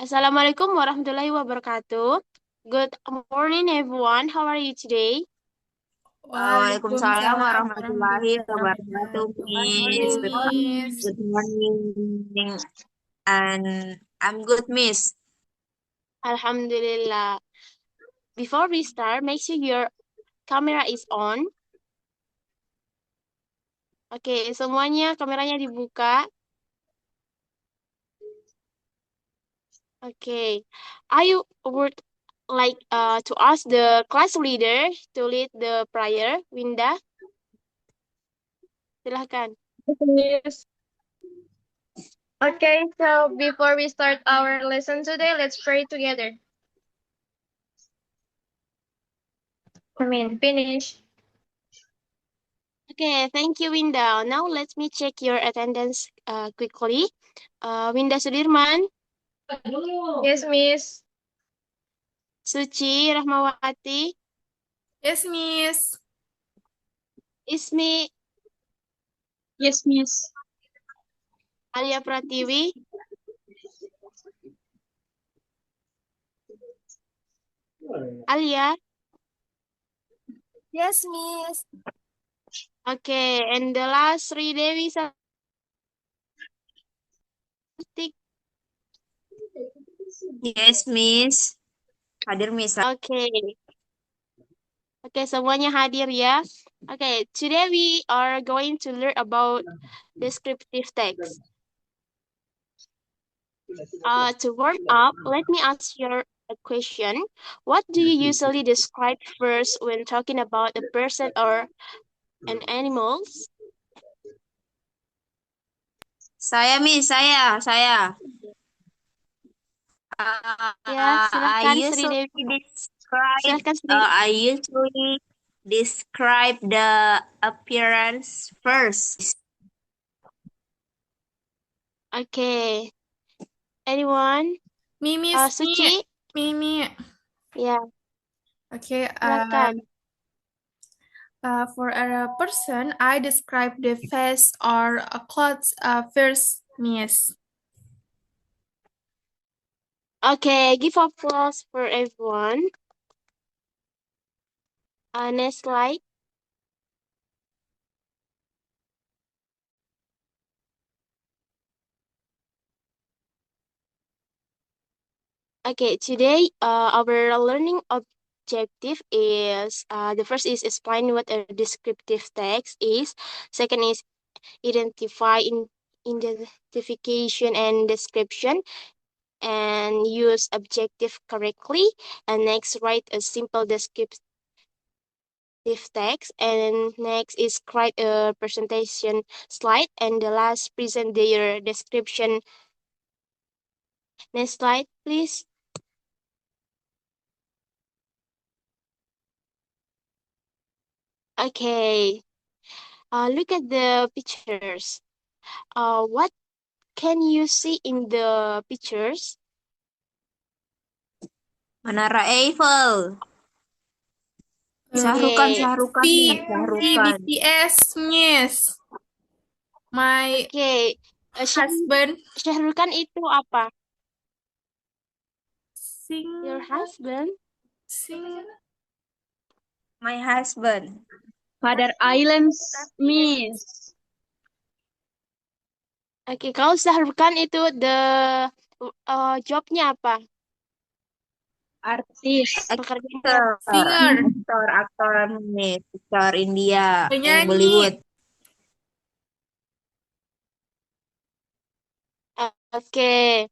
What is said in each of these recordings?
Assalamualaikum warahmatullahi wabarakatuh. Good morning, everyone. How are you today? Waalaikumsalam Waalaikumsalam warahmatullahi warahmatullahi wabarakatuh, wabarakatuh. Good Miss. Good Good, morning, morning. Miss. good morning. And I'm good, Miss. Alhamdulillah. Before we start, make sure your camera is on. Oke, semuanya kameranya dibuka. Oke. I would like to ask the class leader to lead the prayer. Winda, silahkan. Yes. Okay, so before we start our lesson today, let's pray together. Finish. Okay, thank you, Winda. Now let me check your attendance quickly. Winda Sudirman, Yes, Miss. Suci Rahmawati, Yes, Miss. Ismi Yes, Miss. Alia Pratiwi, Alia. Yes, Miss. Okay, and the last Sri Dewi Sartik. Yes, Miss. Hadir, Miss. Okay, okay, semuanya hadir ya. Okay, today we are going to learn about descriptive text. To warm up, let me ask you a question. What do you usually describe first when talking about a person or an animal? Saya, Miss. Saya. Ya, I silahkan Sri usually Dewi. describe. Silahkan Sri. I usually describe the appearance first. Okay, anyone? Mimi. Suci? Mimi. Ya, Okay. silakan. For a person, I describe the face or clothes first, Miss. Okay, give applause for everyone. Next slide. Okay, today our learning objective is the first is explain what a descriptive text is. Second is identify identification and description and use objective correctly. And next, write a simple descriptive text. And next is write a presentation slide. And the last, present their description. Next slide, please. Okay, look at the pictures. What can you see in the pictures? Menara Eiffel. Okay, Syahrukan, Miss. Syahrukan. BTS, Miss. My okay. husband Syahrul Khan itu apa? Your sing husband? sing My husband. Father Islands, Miss. Oke, kalau Syahrul Khan itu jobnya apa? Artis. Pekerjaannya Aktor, apa? Singer. aktor, Miss. Aktor India yang Penyanyi. Bollywood. Okay,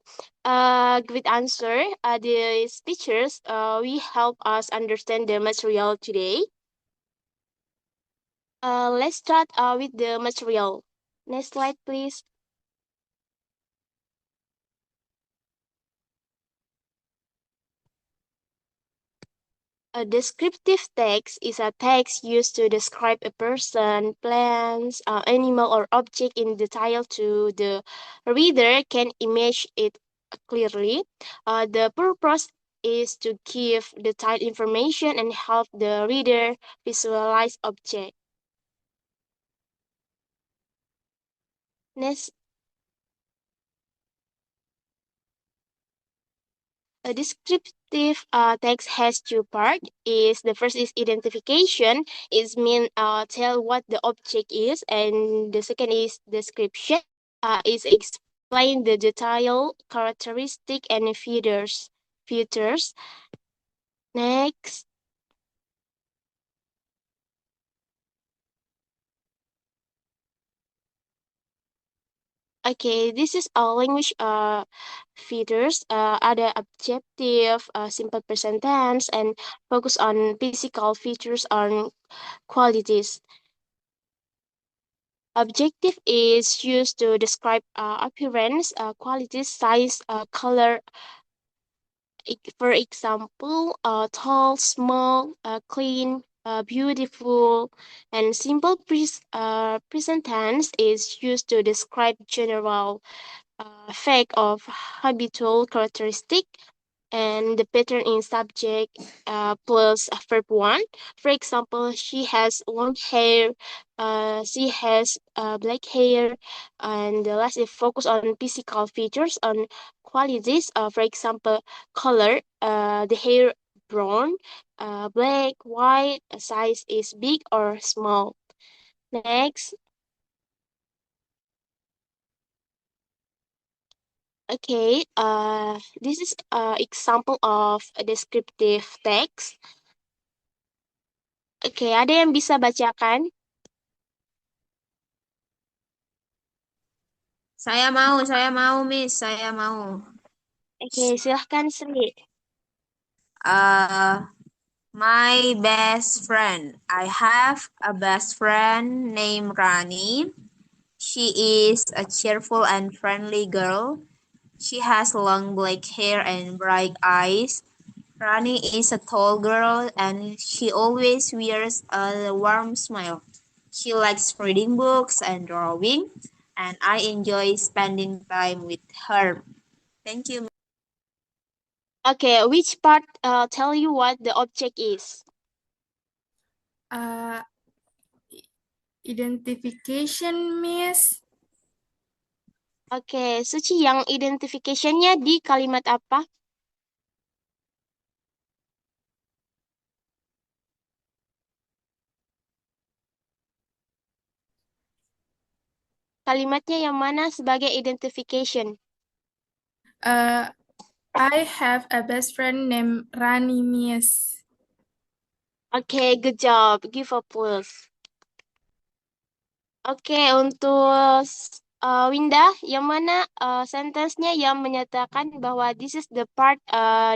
good answer. These pictures we help us understand the material today. Let's start with the material. Next slide, please. A descriptive text is a text used to describe a person, plants, animal, or object in detail to the reader can image it clearly. The purpose is to give detailed information and help the reader visualize object. Next, A descriptive text has two parts. Is the first is identification. It mean tell what the object is, and the second is description. Is explain the detail, characteristic, and features. Features. Next. Okay, this is all language features. Ada objective, simple present tense, and focus on physical features on qualities. Objective is used to describe appearance, qualities, size, color. For example, tall, small, clean, beautiful, and simple present tense is used to describe general fact of habitual characteristic, and the pattern in subject plus verb one. For example, she has long hair, she has black hair, and the last is focus on physical features, on qualities. For example, color, the hair brown, black, white, size is big or small. Next. Okay, this is example of a descriptive text. Oke, ada yang bisa bacakan? Saya mau, Miss. Saya mau. Oke, silahkan Sri. My best friend. I have a best friend named Rani. She is a cheerful and friendly girl. She has long black hair and bright eyes. Rani is a tall girl and she always wears a warm smile. She likes reading books and drawing, and I enjoy spending time with her. Thank you. Oke, which part tell you what the object is? Identification, Miss. Oke, Suci, yang identification-nya di kalimat apa? Kalimatnya yang mana sebagai identification? I have a best friend named Rani, Miss. Oke, good job. Give a plus. Oke, untuk Winda, yang mana sentence-nya yang menyatakan bahwa this is the part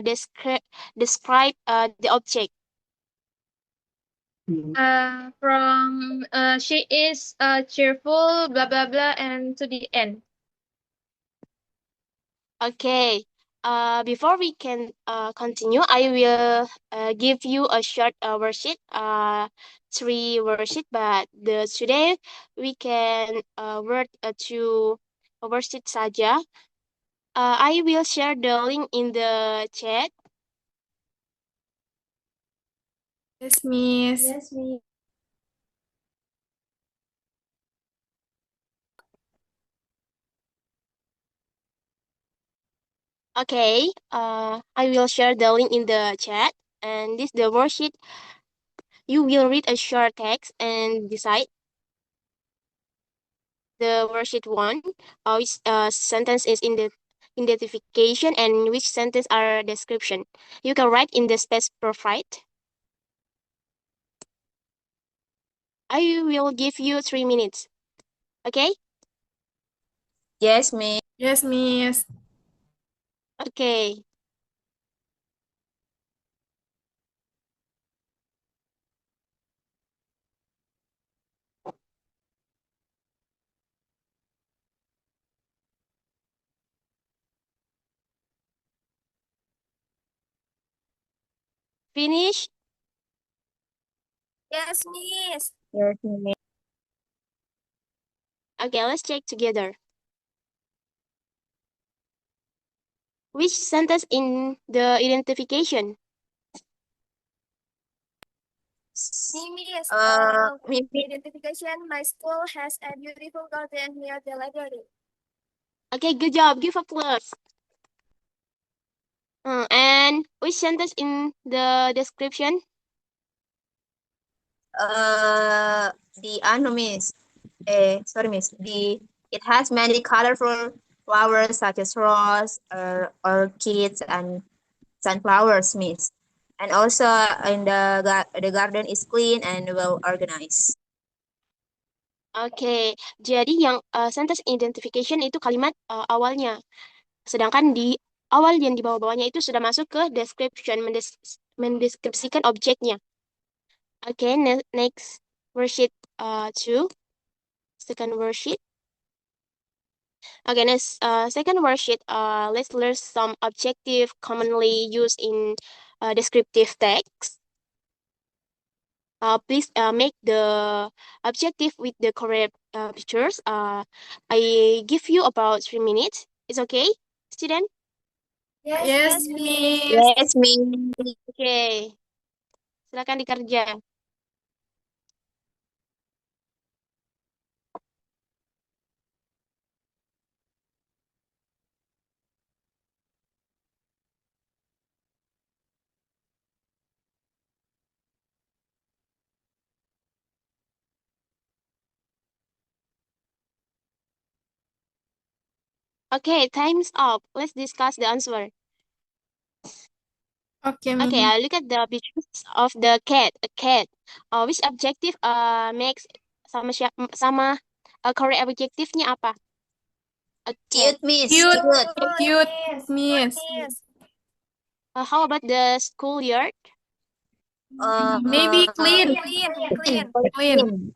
describe the object? From she is cheerful, blah blah blah, and to the end. Okay. Before we can continue, I will give you a short worksheet, three worksheet, but today we can work to worksheet saja. I will share the link in the chat. Yes, Miss. Okay, I will share the link in the chat, and this the worksheet. You will read a short text and decide the worksheet one, which sentence is in the identification and which sentence are description. You can write in the space provided. I will give you 3 minutes. Okay? Yes, Miss. Yes, Miss. Okay. Finish? Yes, Miss. Yes, Miss. Okay, let's check together. Which sentence in the identification? Miss. Identification. My school has a beautiful garden near the library. Okay, good job. Give a plus. And which sentence in the description? Miss. Sorry, Miss. It has many colorful flowers such as rose, orchids, and sunflowers, Miss. And also, the garden is clean and well organized. Oke, jadi yang sentence identification itu kalimat awalnya. Sedangkan di awal dan di bawah-bawahnya itu sudah masuk ke description, mendeskripsikan objeknya. Oke, next worksheet 2, second worksheet. Okay, next second worksheet, let's learn some objective commonly used in descriptive text. Please make the objective with the correct pictures. I give you about 3 minutes. It's okay, student? Yes, Miss. Yes, Miss. Okay. Silakan dikerja. Okay, time's up. Let's discuss the answer. Okay, Okay, Miss. look at the pictures of the cat. A cat. Which objective makes sama correct objektifnya apa? A cat. Cute, Miss. Cute, Cute. cute, Miss. How about the schoolyard? Maybe clean. Clean.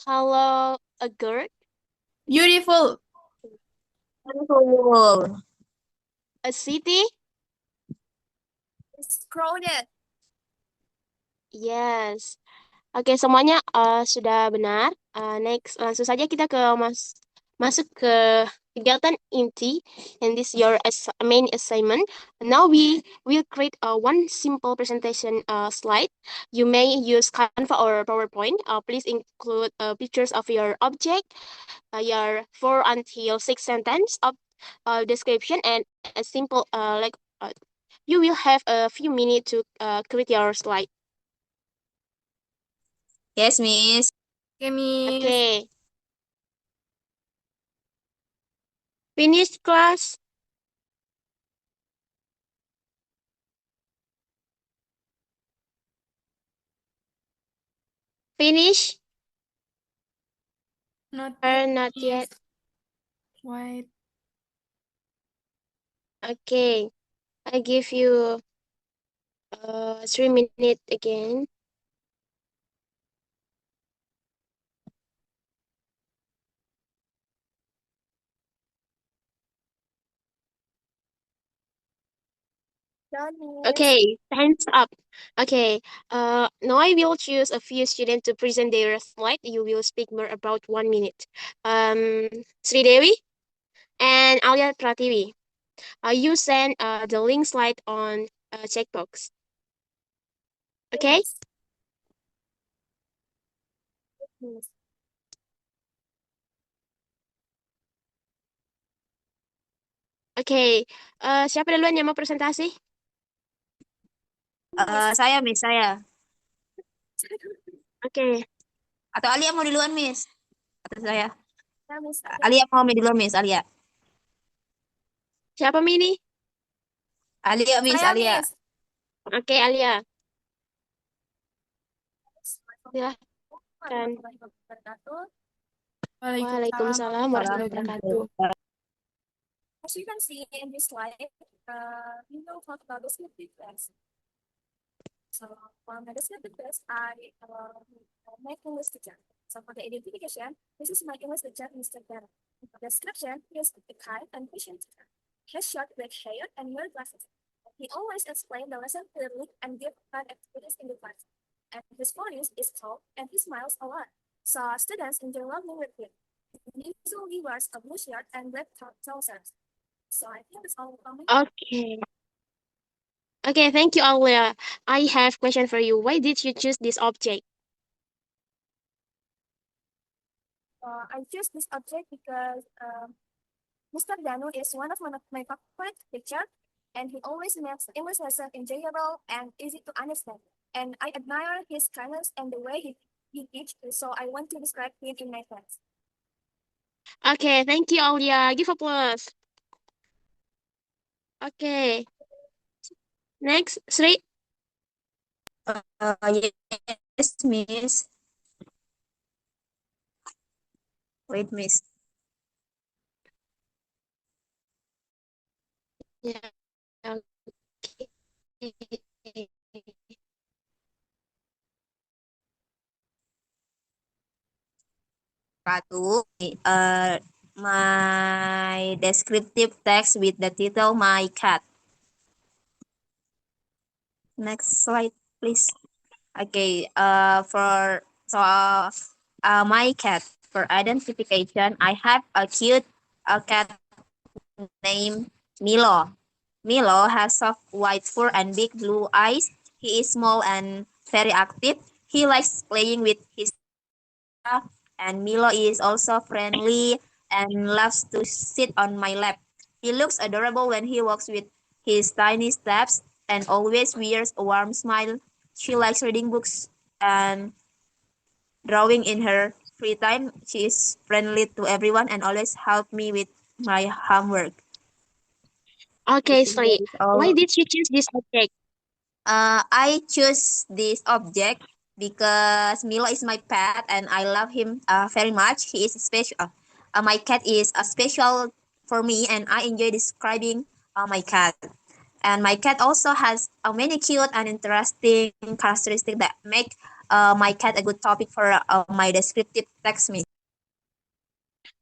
Hello, a girl? Beautiful. Beautiful. A city? It's crowded. Yes. Oke, semuanya sudah benar. Next, langsung saja kita masuk ke kegiatan inti, and this your main assignment. Now we will create one simple presentation slide. You may use Canva or PowerPoint. Please include pictures of your object, your 4 until 6 sentence of description, and a simple you will have a few minutes to create your slide. Yes, Miss. Okay, Miss. Okay. Finished class? Finish Not or yet, not Miss. yet? Wait. Okay. I give you 3 minutes again. Done, Miss. Okay, time's up. Okay, now I will choose a few students to present their slide. You will speak more about 1 minute. Sri Dewi and Alia Prativi. You send the link slide on checkbox. Okay? Miss. Oke, siapa duluan yang mau presentasi? Saya, Miss, saya. Oke, Atau Alia mau duluan, Miss? Atau saya? Ya, Miss. Alia mau duluan, Miss, Alia. siapa Mini? Alia, Miss, Saya, Alia. Miss. Oke, Alia. Silahkan. Warahmatullahi wabarakatuh. Waalaikumsalam warahmatullahi wabarakatuh. As you can see in this slide, we will talk about descriptive text. So for my descriptive text, I make English teacher. So for the identification, this is my English teacher, Mr. Dara. For description, he is a kind and patient teacher. He has short black hair and wear glasses. He always explains the lesson clearly and gives fun activities in the class. And his voice is tall and he smiles a lot. So students enjoy learning with him. He usually wears a blue shirt and black trousers. So I think that's all from me. Okay. Okay, thank you, Alia. I have question for you. Why did you choose this object? I choose this object because Mr. Danu is one of my favorite teacher. and he always makes English lesson enjoyable and easy to understand. And I admire his kindness and the way he teaches, so I want to describe him in my class. Okay, thank you, Aulia. Give applause. Okay. Next, Sri. Yes, Miss. Wait, Miss. Yeah. Okay. Ratu, my descriptive text with the title My Cat. Next slide, please. Okay, my cat. For identification, I have a cute cat named Milo. Milo has soft white fur and big blue eyes. He is small and very active. He likes playing with his and Milo is also friendly and loves to sit on my lap. He looks adorable when he walks with his tiny steps and always wears a warm smile. She likes reading books and drawing in her free time. She is friendly to everyone and always help me with my homework. I Okay, think that Sri. is all. Why did you choose this object? I choose this object because Milo is my pet and I love him very much. He is special. My cat is special for me and I enjoy describing my cat. And my cat also has many cute and interesting characteristics that make my cat a good topic for my descriptive text me.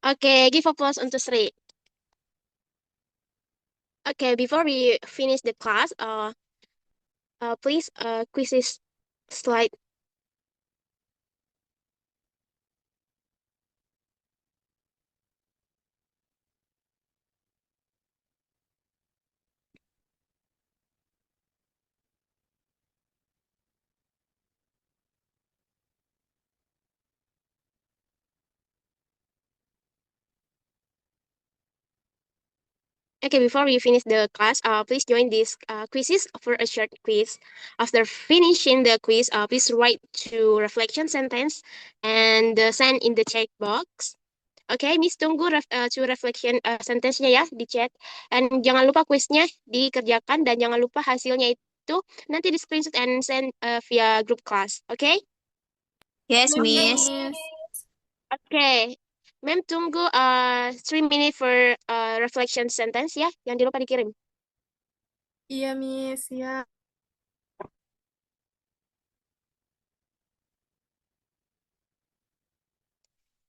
Okay, give applause to Sri. Okay, before we finish the class, please, quizzes slide. Okay, before we finish the class, please join this quizzes for a short quiz. After finishing the quiz, please write to reflection sentence and send in the chat box. Oke, Miss tunggu to reflection sentence-nya ya di chat. And jangan lupa kuisnya dikerjakan dan jangan lupa hasilnya itu nanti di screenshot and send via group class. Oke? Yes, Iya, Miss. Miss. Oke. Mem tunggu 3 minutes for reflection sentence ya. Jangan lupa dikirim. Iya, Miss. Ya.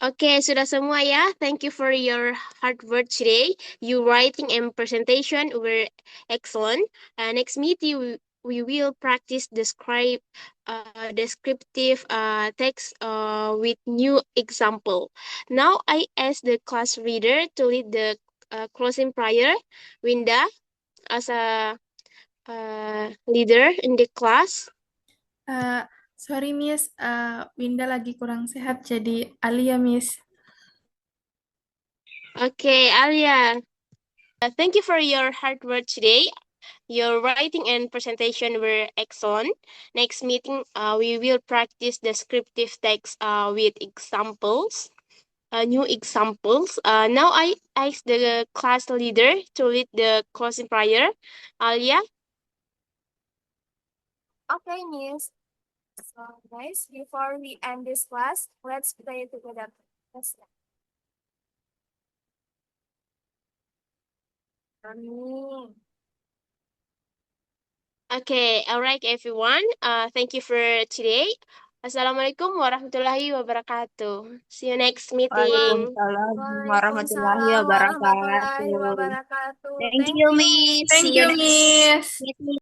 Oke, sudah semua ya. Thank you for your hard work today. Your writing and presentation were excellent. Next meeting, we will practice descriptive text with new example. Now, I ask the class reader to lead the closing prayer. Winda, as a leader in the class. Sorry, Miss. Winda lagi kurang sehat, jadi Ali ya, Miss. Okay, Alia. Thank you for your hard work today. Your writing and presentation were excellent. Next meeting, we will practice descriptive text with examples, new examples. Now I ask the class leader to lead the closing prayer. Alia? Okay, Miss. So, guys, before we end this class, let's pray together. Let's pray. Amin. Okay, all right, everyone. Thank you for today. Assalamualaikum warahmatullahi wabarakatuh. See you next meeting. Waalaikumsalam warahmatullahi Waalaikumsalam warahmatullahi wabarakatuh. wabarakatuh. Thank Thank you, you, Miss. Miss. Thank See you you, next Miss. meeting.